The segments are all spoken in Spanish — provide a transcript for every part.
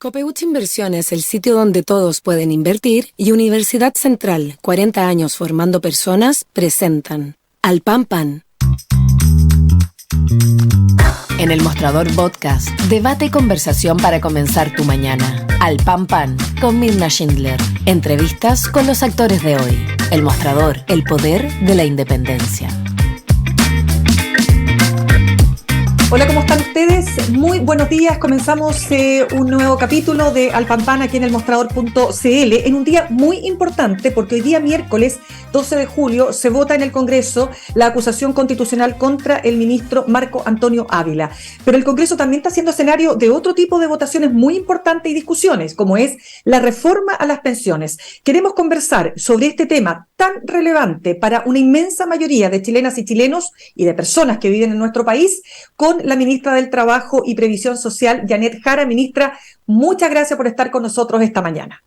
Copeuch Inversiones, el sitio donde todos pueden invertir, y Universidad Central, 40 años formando personas, presentan Al Pan Pan. En el Mostrador Podcast, debate y conversación para comenzar tu mañana. Al Pan Pan, con Mirna Schindler. Entrevistas con los actores de hoy. El Mostrador, el poder de la independencia. Hola, ¿cómo están ustedes? Muy buenos días. Comenzamos un nuevo capítulo de Al Pan Pan aquí en el Mostrador.cl en un día muy importante porque hoy día miércoles 12 de julio se vota en el Congreso la acusación constitucional contra el ministro Marco Antonio Ávila. Pero el Congreso también está siendo escenario de otro tipo de votaciones muy importantes y discusiones, como es la reforma a las pensiones. Queremos conversar sobre este tema tan relevante para una inmensa mayoría de chilenas y chilenos y de personas que viven en nuestro país con la ministra del Trabajo y Previsión Social, Janet Jara. Ministra, muchas gracias por estar con nosotros esta mañana.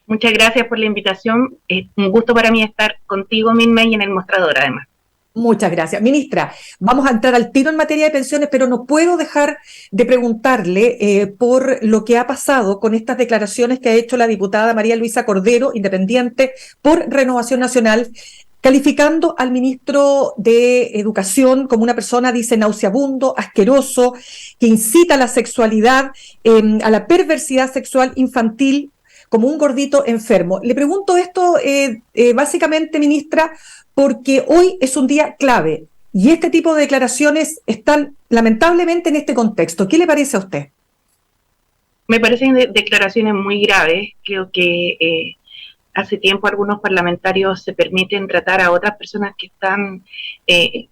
Muchas gracias por la invitación. Es un gusto para mí estar contigo, Mirna, y en el Mostrador, además. Muchas gracias. Ministra, vamos a entrar al tiro en materia de pensiones, pero no puedo dejar de preguntarle por lo que ha pasado con estas declaraciones que ha hecho la diputada María Luisa Cordero, independiente por Renovación Nacional, calificando al ministro de Educación como una persona, dice, nauseabundo, asqueroso, que incita a la sexualidad, a la perversidad sexual infantil, como un gordito enfermo. Le pregunto esto básicamente, ministra, porque hoy es un día clave y este tipo de declaraciones están lamentablemente en este contexto. ¿Qué le parece a usted? Me parecen declaraciones muy graves. Creo que hace tiempo algunos parlamentarios se permiten tratar a otras personas que están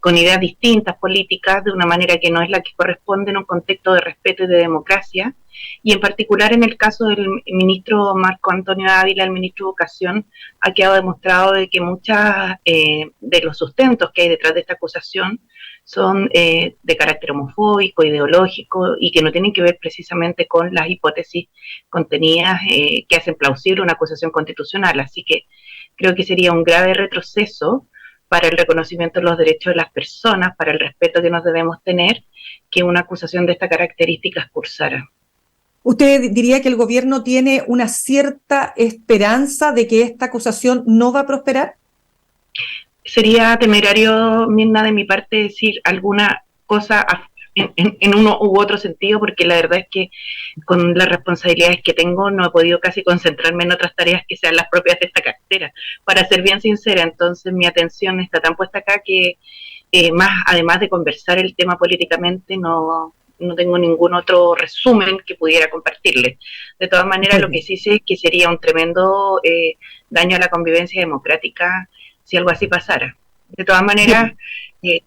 con ideas distintas, políticas, de una manera que no es la que corresponde en un contexto de respeto y de democracia. Y en particular en el caso del ministro Marco Antonio Ávila, el ministro de Educación, ha quedado demostrado de que muchas de los sustentos que hay detrás de esta acusación son de carácter homofóbico, ideológico, y que no tienen que ver precisamente con las hipótesis contenidas que hacen plausible una acusación constitucional. Así que creo que sería un grave retroceso para el reconocimiento de los derechos de las personas, para el respeto que nos debemos tener, que una acusación de esta característica excursara. ¿Usted diría que el gobierno tiene una cierta esperanza de que esta acusación no va a prosperar? Sería temerario, Mirna, de mi parte decir alguna cosa en uno u otro sentido, porque la verdad es que con las responsabilidades que tengo no he podido casi concentrarme en otras tareas que sean las propias de esta cartera, para ser bien sincera. Entonces mi atención está tan puesta acá que además de conversar el tema políticamente, no tengo ningún otro resumen que pudiera compartirles. De todas maneras, lo que sí sé es que sería un tremendo daño a la convivencia democrática si algo así pasara. De todas maneras,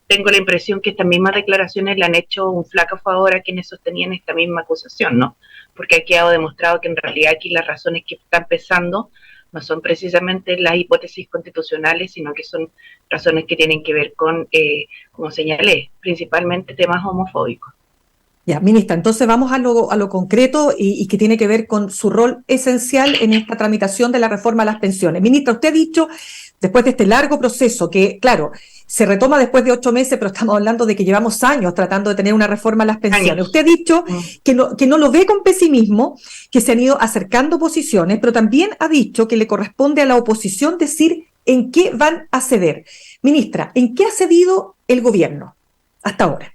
tengo la impresión que estas mismas declaraciones le han hecho un flaco favor a quienes sostenían esta misma acusación, ¿no? Porque ha quedado demostrado que en realidad aquí las razones que están pesando no son precisamente las hipótesis constitucionales, sino que son razones que tienen que ver con, como señalé, principalmente temas homofóbicos. Ya, ministra, entonces vamos a lo concreto y que tiene que ver con su rol esencial en esta tramitación de la reforma a las pensiones. Ministra, usted ha dicho, después de este largo proceso, que claro, se retoma después de 8 meses, pero estamos hablando de que llevamos años tratando de tener una reforma a las pensiones. Usted ha dicho que no lo ve con pesimismo, que se han ido acercando posiciones, pero también ha dicho que le corresponde a la oposición decir en qué van a ceder. Ministra, ¿en qué ha cedido el gobierno hasta ahora?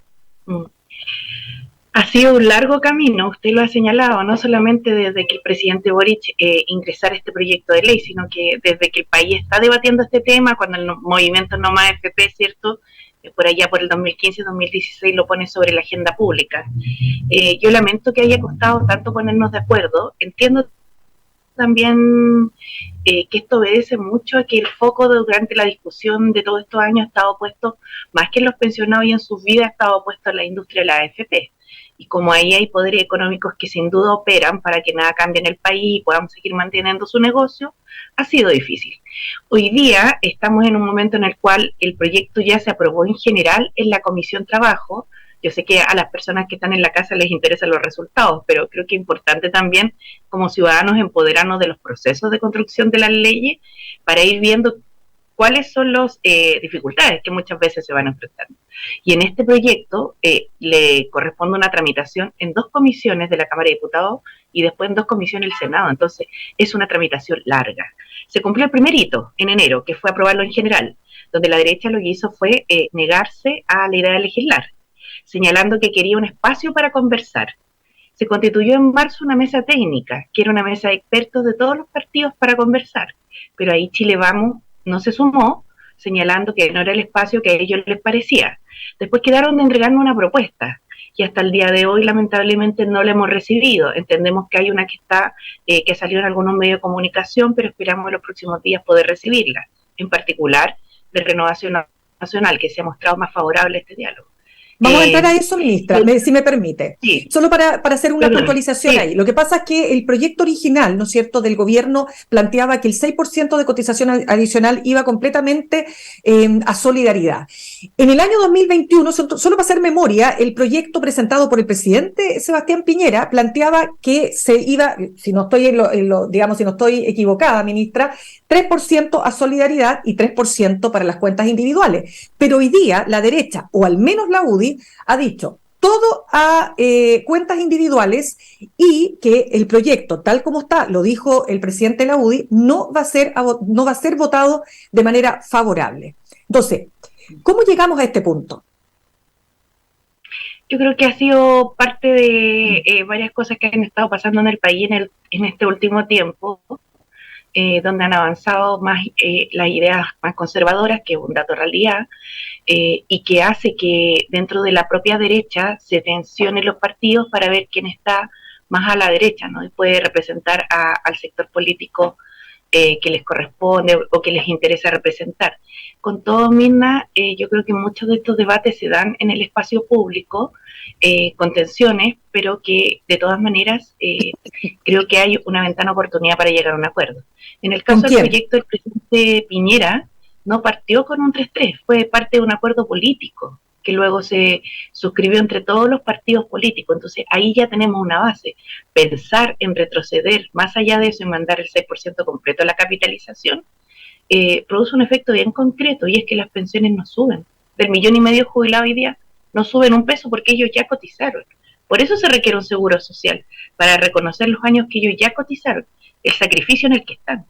Ha sido un largo camino, usted lo ha señalado, no solamente desde que el presidente Boric ingresara este proyecto de ley, sino que desde que el país está debatiendo este tema, cuando el movimiento No Más AFP, ¿cierto?, por allá por el 2015-2016 lo pone sobre la agenda pública. Yo lamento que haya costado tanto ponernos de acuerdo. Entiendo también que esto obedece mucho a que el foco durante la discusión de todos estos años ha estado puesto, más que en los pensionados y en sus vidas, ha estado puesto en la industria de la AFP. Y como ahí hay poderes económicos que sin duda operan para que nada cambie en el país y puedan seguir manteniendo su negocio, ha sido difícil. Hoy día estamos en un momento en el cual el proyecto ya se aprobó en general en la Comisión Trabajo. Yo sé que a las personas que están en la casa les interesan los resultados, pero creo que es importante también como ciudadanos empoderarnos de los procesos de construcción de las leyes para ir viendo cuáles son las dificultades que muchas veces se van enfrentando. Y en este proyecto le corresponde una tramitación en 2 comisiones de la Cámara de Diputados y después en 2 comisiones del Senado, entonces es una tramitación larga. Se cumplió el primer hito en enero, que fue aprobarlo en general, donde la derecha lo que hizo fue negarse a la idea de legislar, señalando que quería un espacio para conversar. Se constituyó en marzo una mesa técnica, que era una mesa de expertos de todos los partidos para conversar, pero ahí Chile Vamos no se sumó, señalando que no era el espacio que a ellos les parecía. Después quedaron de entregarnos una propuesta, y hasta el día de hoy lamentablemente no la hemos recibido. Entendemos que hay una que está, que salió en algunos medios de comunicación, pero esperamos en los próximos días poder recibirla, en particular de Renovación Nacional, que se ha mostrado más favorable a este diálogo. Vamos a entrar a eso, ministra, si me permite. Sí. Solo para hacer una puntualización sí. ahí. Lo que pasa es que el proyecto original, ¿no es cierto?, del gobierno planteaba que el 6% de cotización adicional iba completamente a solidaridad. En el año 2021, solo para hacer memoria, el proyecto presentado por el presidente Sebastián Piñera planteaba que se iba, si no estoy si no estoy equivocada, ministra, 3% a solidaridad y 3% para las cuentas individuales. Pero hoy día la derecha, o al menos la UDI, ha dicho todo a cuentas individuales y que el proyecto, tal como está, lo dijo el presidente de la UDI, no va a ser votado de manera favorable. Entonces, ¿cómo llegamos a este punto? Yo creo que ha sido parte de varias cosas que han estado pasando en el país en este último tiempo, donde han avanzado más las ideas más conservadoras, que es un dato de realidad, y que hace que dentro de la propia derecha se tensionen los partidos para ver quién está más a la derecha, ¿no? Y puede representar al sector político que les corresponde o que les interesa representar. Con todo, Mirna, yo creo que muchos de estos debates se dan en el espacio público, con tensiones, pero que de todas maneras creo que hay una ventana de oportunidad para llegar a un acuerdo. En el caso del proyecto del presidente Piñera, no partió con un 3-3, fue parte de un acuerdo político que luego se suscribió entre todos los partidos políticos. Entonces ahí ya tenemos una base. Pensar en retroceder más allá de eso y mandar el 6% completo a la capitalización produce un efecto bien concreto, y es que las pensiones no suben. Del 1,5 millones jubilados hoy día no suben un peso porque ellos ya cotizaron. Por eso se requiere un seguro social, para reconocer los años que ellos ya cotizaron, el sacrificio en el que están.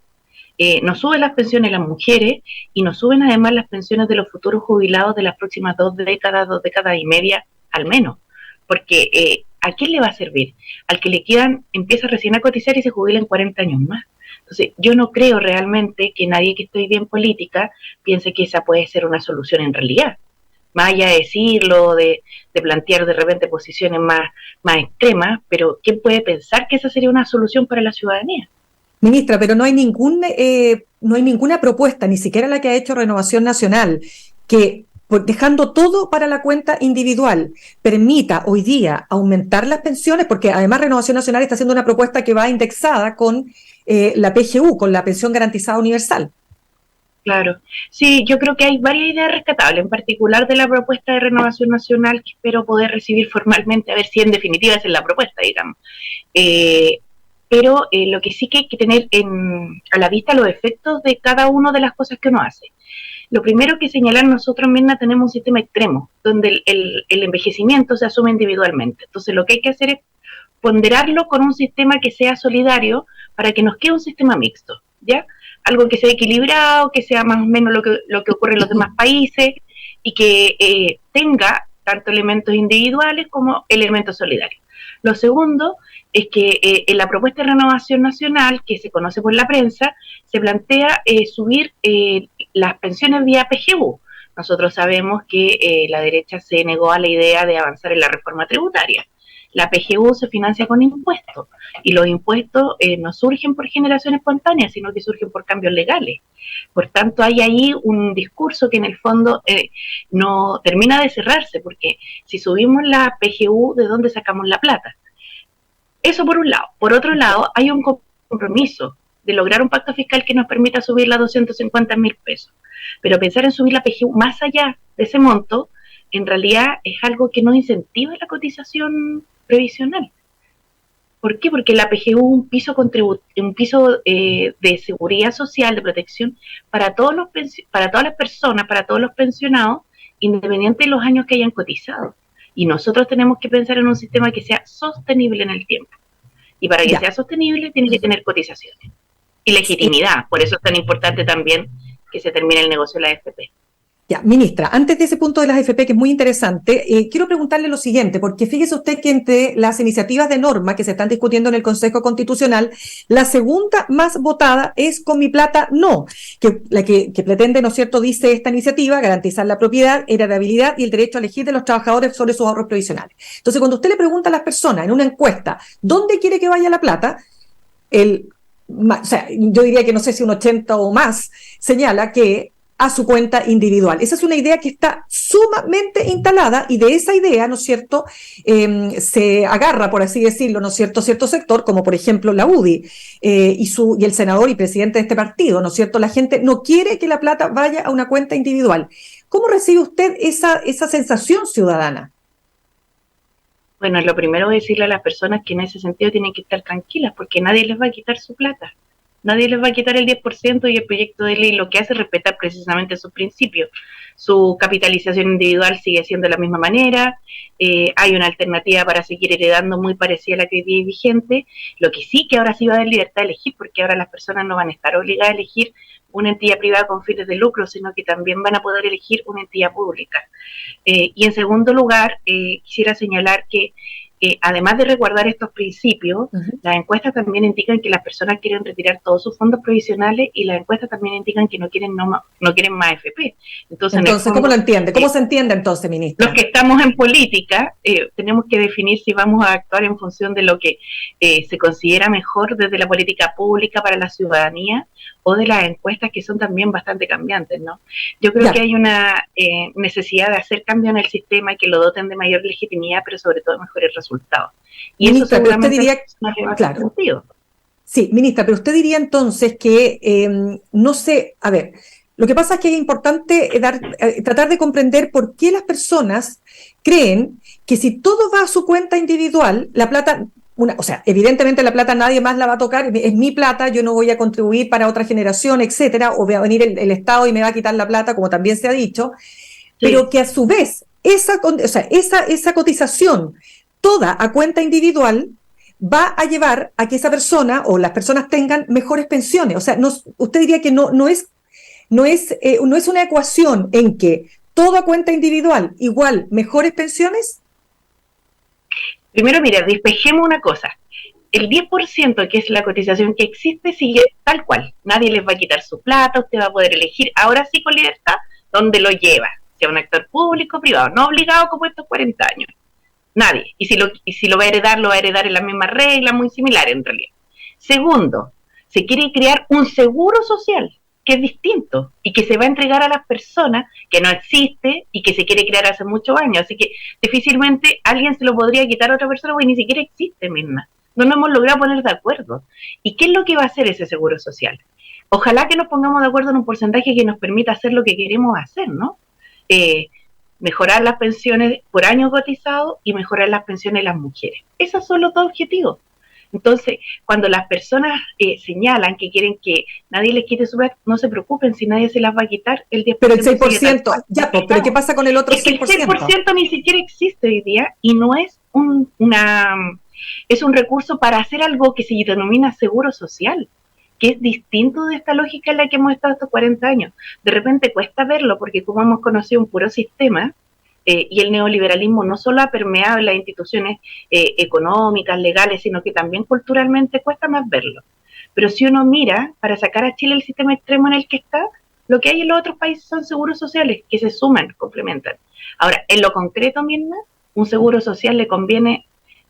No suben las pensiones de las mujeres y no suben además las pensiones de los futuros jubilados de las próximas 2 décadas y media al menos, porque ¿a quién le va a servir? Al que le quedan, empieza recién a cotizar y se jubila en 40 años más. Entonces yo no creo realmente que nadie que esté bien política piense que esa puede ser una solución en realidad, más allá de decirlo, de plantear de repente posiciones más extremas, pero ¿quién puede pensar que esa sería una solución para la ciudadanía? Ministra, pero no hay ninguna propuesta, ni siquiera la que ha hecho Renovación Nacional, que dejando todo para la cuenta individual, permita hoy día aumentar las pensiones, porque además Renovación Nacional está haciendo una propuesta que va indexada con la PGU, con la Pensión Garantizada Universal. Claro, sí, yo creo que hay varias ideas rescatables, en particular de la propuesta de Renovación Nacional, que espero poder recibir formalmente, a ver si en definitiva esa es la propuesta, digamos. Pero lo que sí que hay que tener a la vista los efectos de cada una de las cosas que uno hace. Lo primero que señalar, nosotros, Mirna, tenemos un sistema extremo, donde el envejecimiento se asume individualmente. Entonces lo que hay que hacer es ponderarlo con un sistema que sea solidario para que nos quede un sistema mixto, ¿ya? Algo que sea equilibrado, que sea más o menos lo que ocurre en los demás países y que tenga tanto elementos individuales como elementos solidarios. Lo segundo es que en la propuesta de Renovación Nacional, que se conoce por la prensa, se plantea subir las pensiones vía PGU. Nosotros sabemos que la derecha se negó a la idea de avanzar en la reforma tributaria. La PGU se financia con impuestos, y los impuestos no surgen por generación espontánea, sino que surgen por cambios legales. Por tanto, hay ahí un discurso que en el fondo no termina de cerrarse, porque si subimos la PGU, ¿de dónde sacamos la plata? Eso por un lado. Por otro lado, hay un compromiso de lograr un pacto fiscal que nos permita subirla a 250.000 pesos. Pero pensar en subir la PGU más allá de ese monto, en realidad es algo que no incentiva la cotización previsional. ¿Por qué? Porque la PGU es un piso de seguridad social, de protección para todas las personas, para todos los pensionados, independiente de los años que hayan cotizado. Y nosotros tenemos que pensar en un sistema que sea sostenible en el tiempo. Y para que sea sostenible tiene que tener cotizaciones y legitimidad. Por eso es tan importante también que se termine el negocio de la AFP. Ya, ministra, antes de ese punto de las AFP, que es muy interesante, quiero preguntarle lo siguiente, porque fíjese usted que entre las iniciativas de norma que se están discutiendo en el Consejo Constitucional, la segunda más votada es Con mi plata no, la que pretende, ¿no es cierto?, dice esta iniciativa, garantizar la propiedad, heredabilidad y el derecho a elegir de los trabajadores sobre sus ahorros previsionales. Entonces, cuando usted le pregunta a las personas en una encuesta, ¿dónde quiere que vaya la plata?, o sea, yo diría que no sé si un 80 o más señala que a su cuenta individual. Esa es una idea que está sumamente instalada y de esa idea, ¿no es cierto?, se agarra, por así decirlo, ¿no es cierto?, cierto sector, como por ejemplo la UDI y el senador y presidente de este partido, ¿no es cierto? La gente no quiere que la plata vaya a una cuenta individual. ¿Cómo recibe usted esa sensación ciudadana? Bueno, lo primero es decirle a las personas que en ese sentido tienen que estar tranquilas, porque nadie les va a quitar su plata. Nadie les va a quitar el 10% y el proyecto de ley lo que hace es respetar precisamente sus principios. Su capitalización individual sigue siendo de la misma manera, hay una alternativa para seguir heredando muy parecida a la que es vigente, lo que sí que ahora sí va a dar libertad de elegir, porque ahora las personas no van a estar obligadas a elegir una entidad privada con fines de lucro, sino que también van a poder elegir una entidad pública. Y en segundo lugar, quisiera señalar que además de resguardar estos principios, las encuestas también indican que las personas quieren retirar todos sus fondos provisionales y las encuestas también indican que no quieren más AFP. Entonces fondo, ¿cómo lo entiende? ¿Cómo se entiende entonces, ministra? Los que estamos en política tenemos que definir si vamos a actuar en función de lo que se considera mejor desde la política pública para la ciudadanía o de las encuestas que son también bastante cambiantes, ¿no? Yo creo que hay una necesidad de hacer cambio en el sistema y que lo doten de mayor legitimidad, pero sobre todo de mejores resultados. Y ministra, eso seguramente pero usted diría, claro, sentido. Sí, ministra, pero usted diría entonces que, no sé, a ver, lo que pasa es que es importante tratar de comprender por qué las personas creen que si todo va a su cuenta individual, la plata, o sea, evidentemente la plata nadie más la va a tocar, es mi plata, yo no voy a contribuir para otra generación, etcétera, o va a venir el Estado y me va a quitar la plata, como también se ha dicho, pero que a su vez esa cotización toda a cuenta individual va a llevar a que esa persona o las personas tengan mejores pensiones. O sea, usted diría que no es una ecuación en que todo a cuenta individual igual mejores pensiones. Primero, mira, despejemos una cosa. El 10%, que es la cotización que existe, sigue tal cual. Nadie les va a quitar su plata, usted va a poder elegir, ahora sí con libertad, dónde lo lleva. Sea un actor público o privado, no obligado como estos 40 años. Nadie. Y si lo va a heredar en las mismas reglas, muy similares en realidad. Segundo, se quiere crear un seguro social, que es distinto, y que se va a entregar a las personas, que no existe, y que se quiere crear hace muchos años. Así que difícilmente alguien se lo podría quitar a otra persona, porque ni siquiera existe misma. No nos hemos logrado poner de acuerdo. ¿Y qué es lo que va a hacer ese seguro social? Ojalá que nos pongamos de acuerdo en un porcentaje que nos permita hacer lo que queremos hacer, ¿no? Mejorar las pensiones por año cotizado y mejorar las pensiones de las mujeres. Esos son los dos objetivos. Entonces, cuando las personas señalan que quieren que nadie les quite su plata, no se preocupen, si nadie se las va a quitar, el 10%. Pero el 6%, ya, pero ¿qué pasa con el otro 6%? Es que el 6% ni siquiera existe hoy día y no es es un recurso para hacer algo que se denomina seguro social, que es distinto de esta lógica en la que hemos estado estos 40 años. De repente cuesta verlo porque como hemos conocido un puro sistema, y el neoliberalismo no solo ha permeado en las instituciones económicas, legales, sino que también culturalmente cuesta más verlo. Pero si uno mira, para sacar a Chile el sistema extremo en el que está, lo que hay en los otros países son seguros sociales que se suman, complementan. Ahora, en lo concreto, Mirna, un seguro social le conviene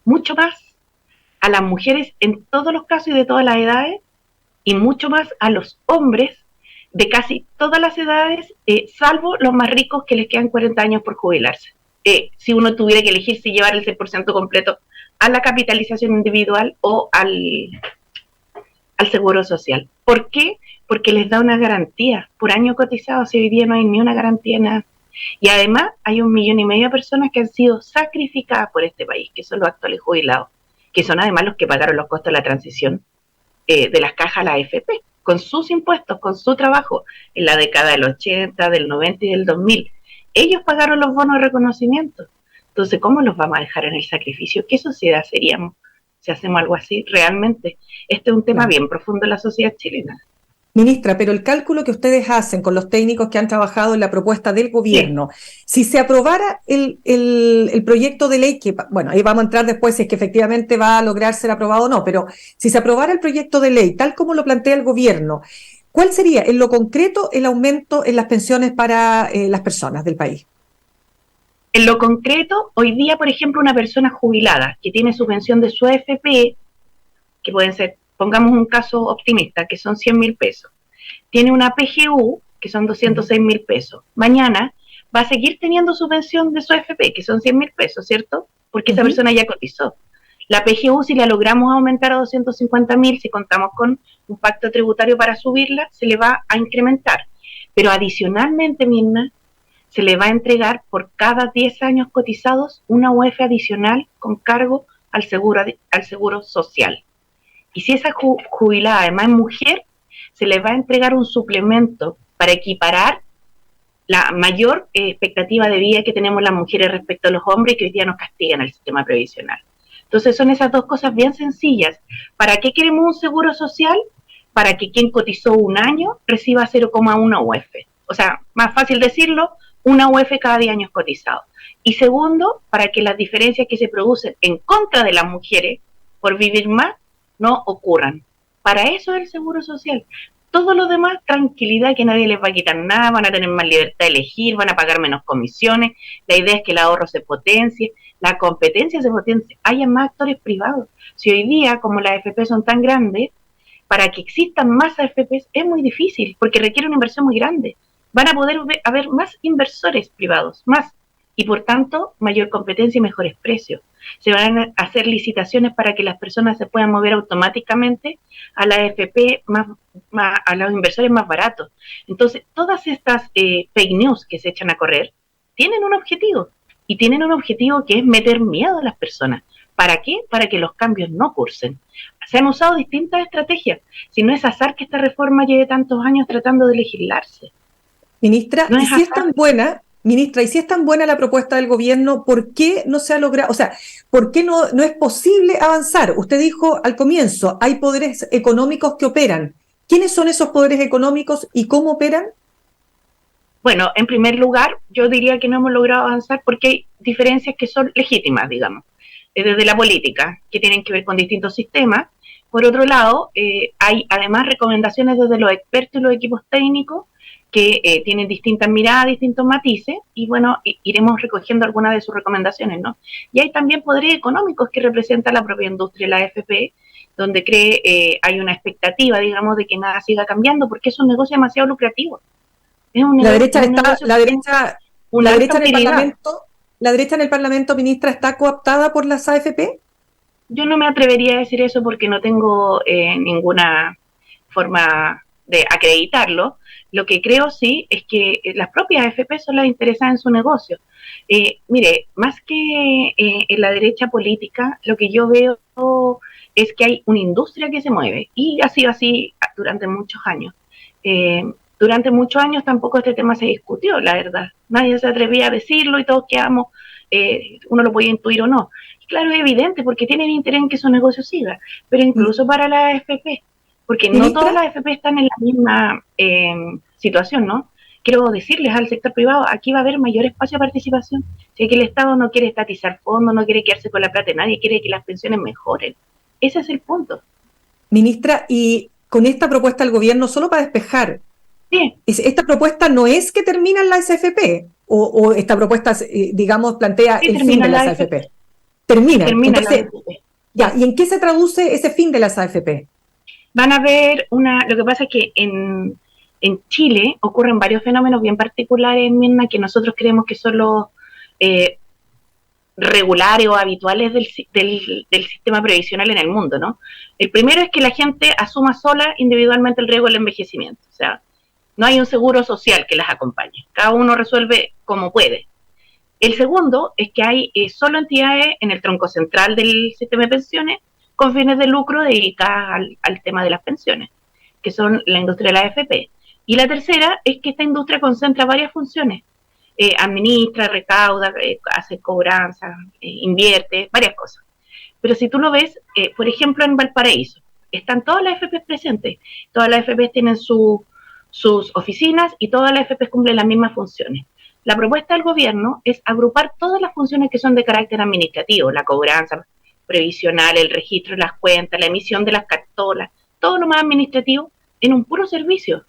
mucho más a las mujeres en todos los casos y de todas las edades, y mucho más a los hombres de casi todas las edades, salvo los más ricos que les quedan 40 años por jubilarse. Si uno tuviera que elegir si llevar el 6% completo a la capitalización individual o al seguro social. ¿Por qué? Porque les da una garantía por año cotizado, si hoy día no hay ni una garantía nada. Y además hay 1,5 millones de personas que han sido sacrificadas por este país, que son los actuales jubilados. que son además los que pagaron los costos de la transición de las cajas a la AFP, con sus impuestos, con su trabajo, en la década del 80, del 90 y del 2000. Ellos pagaron los bonos de reconocimiento. Entonces, ¿cómo los vamos a dejar en el sacrificio? ¿Qué sociedad seríamos si hacemos algo así realmente? Este es un tema bien profundo en la sociedad chilena. Ministra, pero el cálculo que ustedes hacen con los técnicos que han trabajado en la propuesta del gobierno, si se aprobara el proyecto de ley, que bueno, ahí vamos a entrar después si es que efectivamente va a lograr ser aprobado o no, pero si se aprobara el proyecto de ley tal como lo plantea el gobierno, ¿cuál sería en lo concreto el aumento en las pensiones para las personas del país? En lo concreto, hoy día, por ejemplo, una persona jubilada que tiene su pensión de su AFP, que pueden ser, pongamos un caso optimista, que son 100.000 pesos, tiene una PGU, que son 206.000 pesos, mañana va a seguir teniendo su pensión de su AFP, que son 100.000 pesos, ¿cierto? Porque esa persona ya cotizó. La PGU, si la logramos aumentar a 250.000, si contamos con un pacto tributario para subirla, se le va a incrementar. Pero adicionalmente, Mirna, se le va a entregar por cada 10 años cotizados una UF adicional con cargo al seguro social. Y si esa jubilada además es mujer, se le va a entregar un suplemento para equiparar la mayor expectativa de vida que tenemos las mujeres respecto a los hombres que hoy día nos castigan el sistema previsional. Entonces son esas dos cosas bien sencillas. ¿Para qué queremos un seguro social? Para que quien cotizó un año reciba 0,1 UF. O sea, más fácil decirlo, una UF cada 10 años cotizados. Y segundo, para que las diferencias que se producen en contra de las mujeres por vivir más no ocurran. Para eso es el seguro social. Todo lo demás, tranquilidad, que nadie les va a quitar nada, van a tener más libertad de elegir, van a pagar menos comisiones, la idea es que el ahorro se potencie, la competencia se potencie, haya más actores privados. Si hoy día, como las AFP son tan grandes, para que existan más AFPs es muy difícil, porque requiere una inversión muy grande. Van a poder haber más inversores privados, más, y por tanto mayor competencia y mejores precios. Se van a hacer licitaciones para que las personas se puedan mover automáticamente a la AFP, a los inversores más baratos. Entonces, todas estas fake news que se echan a correr tienen un objetivo, y tienen un objetivo que es meter miedo a las personas. ¿Para qué? Para que los cambios no cursen. Se han usado distintas estrategias. Si no es azar que esta reforma lleve tantos años tratando de legislarse. Ministra, no, y si es tan buena, ministra, y si es tan buena la propuesta del gobierno, ¿por qué no se ha logrado? O sea, ¿por qué no es posible avanzar? Usted dijo al comienzo, hay poderes económicos que operan. ¿Quiénes son esos poderes económicos y cómo operan? Bueno, en primer lugar, yo diría que no hemos logrado avanzar porque hay diferencias que son legítimas, digamos, desde la política, que tienen que ver con distintos sistemas. Por otro lado, hay además recomendaciones desde los expertos y los equipos técnicos que tienen distintas miradas, distintos matices, y bueno, iremos recogiendo algunas de sus recomendaciones, ¿no? Y hay también poderes económicos que representan la propia industria, la AFP, donde hay una expectativa, digamos, de que nada siga cambiando, porque es un negocio demasiado lucrativo. Es un negocio, la derecha en el Parlamento, ministra, ¿está cooptada por las AFP? Yo no me atrevería a decir eso porque no tengo ninguna forma de acreditarlo. Lo que creo sí es que las propias AFP son las interesadas en su negocio. Mire, más que en la derecha política, lo que yo veo es que hay una industria que se mueve, y ha sido así durante muchos años. Durante muchos años tampoco este tema se discutió, la verdad. Nadie se atrevía a decirlo y todos quedamos, uno lo podía intuir o no. Y claro, es evidente, porque tienen interés en que su negocio siga, pero incluso para la AFP, porque no todas las AFP están en la misma situación, ¿no? Quiero decirles al sector privado, aquí va a haber mayor espacio de participación. Si es que el Estado no quiere estatizar fondos, no quiere quedarse con la plata de nadie, quiere que las pensiones mejoren. Ese es el punto. Ministra, y con esta propuesta del gobierno, solo para despejar, sí, ¿esta propuesta no es que terminan las AFP? ¿O esta propuesta, digamos, plantea el fin de las AFP? Termina. Entonces, ya, ¿y en qué se traduce ese fin de las AFP? Van a ver lo que pasa es que en Chile ocurren varios fenómenos bien particulares, Mirna, que nosotros creemos que son los regulares o habituales del sistema previsional en el mundo, ¿no? El primero es que la gente asuma sola individualmente el riesgo del envejecimiento, o sea, no hay un seguro social que las acompañe, cada uno resuelve como puede. El segundo es que hay solo entidades en el tronco central del sistema de pensiones con fines de lucro dedicadas al tema de las pensiones, que son la industria de la AFP. Y la tercera es que esta industria concentra varias funciones. Administra, recauda, hace cobranza, invierte, varias cosas. Pero si tú lo ves, por ejemplo, en Valparaíso, están todas las AFP presentes. Todas las AFP tienen sus oficinas y todas las AFP cumplen las mismas funciones. La propuesta del gobierno es agrupar todas las funciones que son de carácter administrativo, la cobranza previsional, el registro de las cuentas, la emisión de las cartolas, todo lo más administrativo en un puro servicio.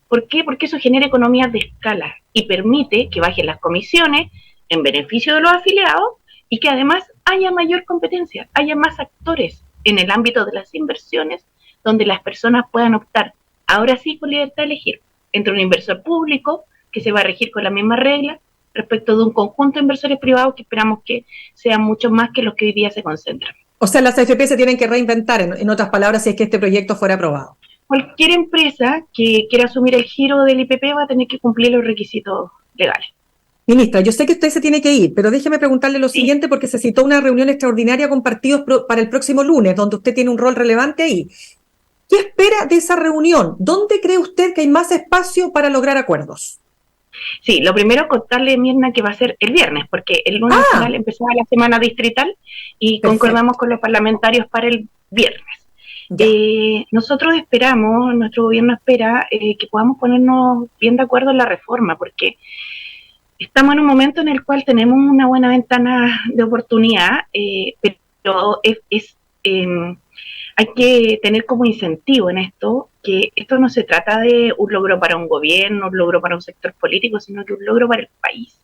¿Por qué? Porque eso genera economías de escala y permite que bajen las comisiones en beneficio de los afiliados y que además haya mayor competencia, haya más actores en el ámbito de las inversiones donde las personas puedan optar, ahora sí con libertad de elegir, entre un inversor público que se va a regir con la misma regla respecto de un conjunto de inversores privados que esperamos que sean mucho más que los que hoy día se concentran. O sea, las AFP se tienen que reinventar, en otras palabras, si es que este proyecto fuera aprobado. Cualquier empresa que quiera asumir el giro del IPP va a tener que cumplir los requisitos legales. Ministra, yo sé que usted se tiene que ir, pero déjeme preguntarle lo siguiente, porque se citó una reunión extraordinaria con partidos para el próximo lunes, donde usted tiene un rol relevante ahí. ¿Qué espera de esa reunión? ¿Dónde cree usted que hay más espacio para lograr acuerdos? Sí, lo primero contarle, Mirna, que va a ser el viernes, porque el lunes final empezaba la semana distrital y perfecto, concordamos con los parlamentarios para el viernes. Nosotros esperamos, nuestro gobierno espera que podamos ponernos bien de acuerdo en la reforma, porque estamos en un momento en el cual tenemos una buena ventana de oportunidad, pero hay que tener como incentivo en esto, que esto no se trata de un logro para un gobierno, un logro para un sector político, sino que un logro para el país.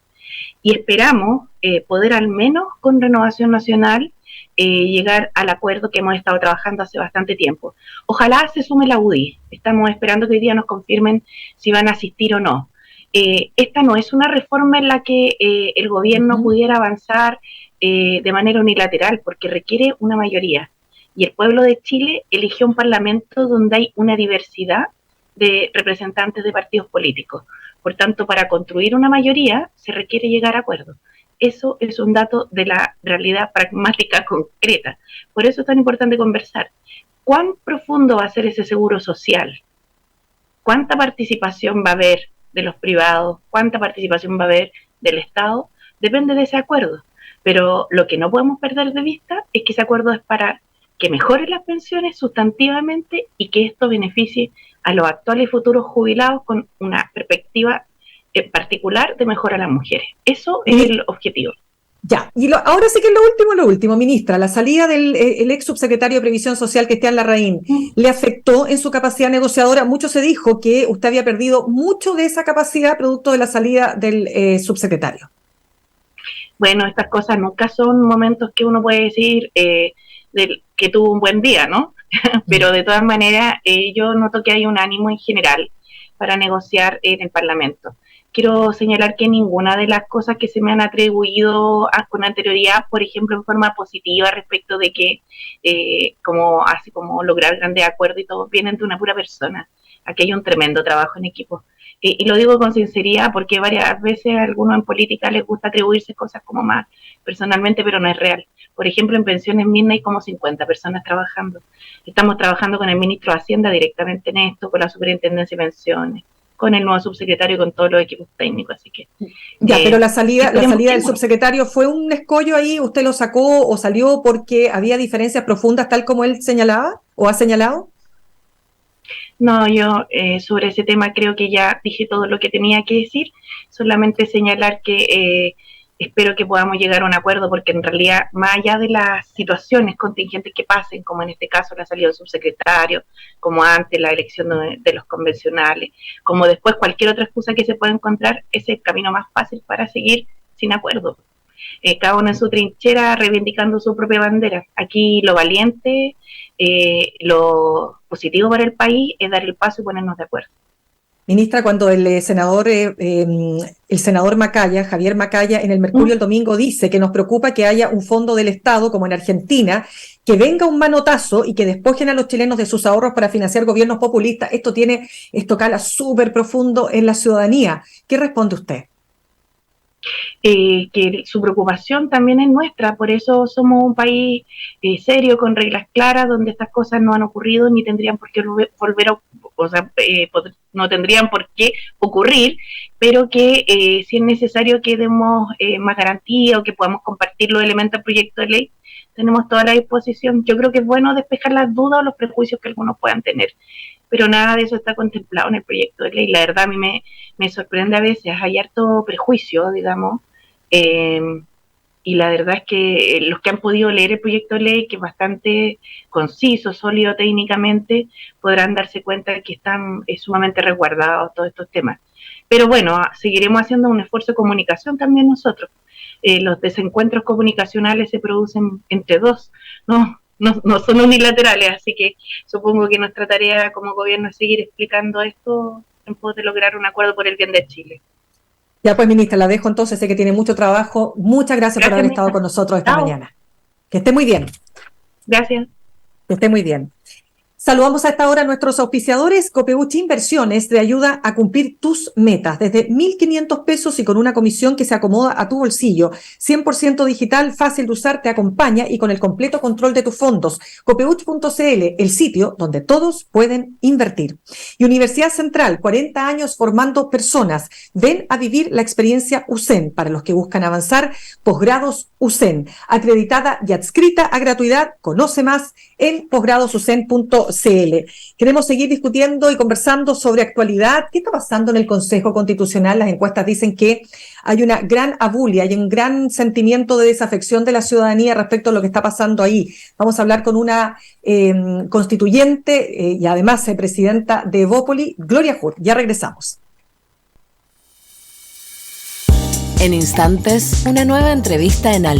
Y esperamos poder al menos con Renovación Nacional llegar al acuerdo que hemos estado trabajando hace bastante tiempo. Ojalá se sume la UDI. Estamos esperando que hoy día nos confirmen si van a asistir o no. Esta no es una reforma en la que el gobierno pudiera avanzar de manera unilateral, porque requiere una mayoría. Y el pueblo de Chile eligió un parlamento donde hay una diversidad de representantes de partidos políticos. Por tanto, para construir una mayoría se requiere llegar a acuerdos. Eso es un dato de la realidad pragmática concreta. Por eso es tan importante conversar. ¿Cuán profundo va a ser ese seguro social? ¿Cuánta participación va a haber de los privados? ¿Cuánta participación va a haber del Estado? Depende de ese acuerdo. Pero lo que no podemos perder de vista es que ese acuerdo es para que mejoren las pensiones sustantivamente y que esto beneficie a los actuales y futuros jubilados con una perspectiva particular de mejora a las mujeres. Eso es el objetivo. Ya, y ahora sí que es lo último, ministra, la salida del ex subsecretario de Previsión Social, Cristian Larraín, ¿le afectó en su capacidad negociadora? Mucho se dijo que usted había perdido mucho de esa capacidad producto de la salida del subsecretario. Bueno, estas cosas nunca son momentos que uno puede decir que tuvo un buen día, ¿no? Pero de todas maneras, yo noto que hay un ánimo en general para negociar en el Parlamento. Quiero señalar que ninguna de las cosas que se me han atribuido con anterioridad, por ejemplo, en forma positiva respecto de que así como lograr grandes acuerdos y todo, vienen de una pura persona. Aquí hay un tremendo trabajo en equipo. Y lo digo con sinceridad porque varias veces a algunos en política les gusta atribuirse cosas como más personalmente, pero no es real. Por ejemplo, en pensiones Mirna hay como 50 personas trabajando. Estamos trabajando con el ministro de Hacienda directamente en esto, con la superintendencia de pensiones, con el nuevo subsecretario y con todos los equipos técnicos, así que... Ya, pero la salida del subsecretario fue un escollo ahí, ¿usted lo sacó o salió porque había diferencias profundas tal como él señalaba o ha señalado? No, yo sobre ese tema creo que ya dije todo lo que tenía que decir, solamente señalar que espero que podamos llegar a un acuerdo, porque en realidad, más allá de las situaciones contingentes que pasen, como en este caso la salida del subsecretario, como antes la elección de los convencionales, como después cualquier otra excusa que se pueda encontrar, es el camino más fácil para seguir sin acuerdo. Cada uno en su trinchera reivindicando su propia bandera. Aquí lo valiente, lo positivo para el país es dar el paso y ponernos de acuerdo. Ministra, cuando el senador Macaya, Javier Macaya, en el Mercurio el domingo dice que nos preocupa que haya un fondo del Estado, como en Argentina, que venga un manotazo y que despojen a los chilenos de sus ahorros para financiar gobiernos populistas, esto cala súper profundo en la ciudadanía. ¿Qué responde usted? que su preocupación también es nuestra, por eso somos un país serio, con reglas claras, donde estas cosas no han ocurrido ni tendrían por qué volver a, o sea, no tendrían por qué ocurrir, pero que si es necesario que demos más garantía o que podamos compartir los elementos del proyecto de ley, tenemos toda la disposición. Yo creo que es bueno despejar las dudas o los prejuicios que algunos puedan tener, pero nada de eso está contemplado en el proyecto de ley. La verdad, a mí me sorprende a veces, hay harto prejuicio, digamos, y la verdad es que los que han podido leer el proyecto de ley, que es bastante conciso, sólido técnicamente, podrán darse cuenta de que están sumamente resguardados todos estos temas. Pero bueno, seguiremos haciendo un esfuerzo de comunicación también nosotros. Los desencuentros comunicacionales se producen entre dos, no son unilaterales, así que supongo que nuestra tarea como gobierno es seguir explicando esto en pos de lograr un acuerdo por el bien de Chile. Ya pues, ministra, la dejo entonces, sé que tiene mucho trabajo. Muchas gracias por haber estado con nosotros esta mañana. Que esté muy bien. Gracias. Que esté muy bien. Saludamos a esta hora a nuestros auspiciadores. Copeuch Inversiones te ayuda a cumplir tus metas desde 1.500 pesos y con una comisión que se acomoda a tu bolsillo. 100% digital, fácil de usar, te acompaña y con el completo control de tus fondos. Copeuch.cl, el sitio donde todos pueden invertir. Y Universidad Central, 40 años formando personas. Ven a vivir la experiencia USEN para los que buscan avanzar. Posgrados USEN, acreditada y adscrita a gratuidad. Conoce más en posgradosusen.cl. Queremos seguir discutiendo y conversando sobre actualidad. ¿Qué está pasando en el Consejo Constitucional? Las encuestas dicen que hay una gran abulia, hay un gran sentimiento de desafección de la ciudadanía respecto a lo que está pasando ahí. Vamos a hablar con una constituyente y además presidenta de Evópoli, Gloria Hood. Ya regresamos. En instantes, una nueva entrevista en